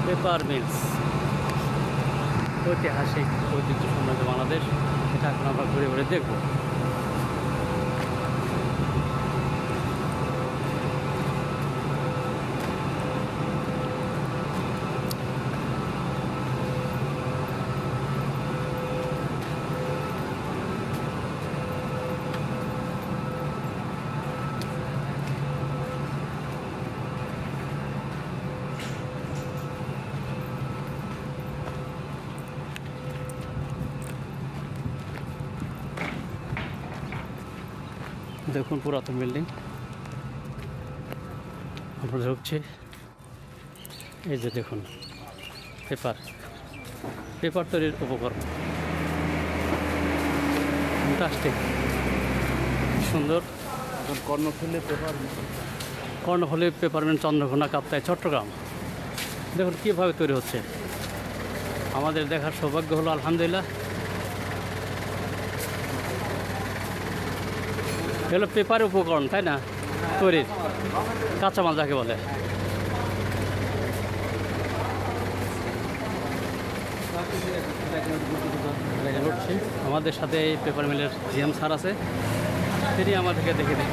Paper mills, ঐতিহাসিক ঐতিহ্য সমৃদ্ধ বাংলাদেশ। এটা এখন আমরা ঘুরে ঘুরে দেখবো। দেখুন পুরাতন বিল্ডিং, আমরা ঢুকছি। এই যে দেখুন পেপার তৈরির উপকরণ, ফ্যান্টাস্টিক, সুন্দর। কর্ণফুলী পেপারমেন্ট, চন্দ্রঘোনা, কাপ্তাই, চট্টগ্রাম। দেখুন কীভাবে তৈরি হচ্ছে, আমাদের দেখার সৌভাগ্য হলো, আলহামদুলিল্লাহ। এগুলো পেপারের উপকরণ, তাই না? তৈরির কাঁচামাল যাকে বলে। আমাদের সাথে এই পেপার মিলের জিএম স্যার আছে, তিনি আমাদেরকে দেখে দিন।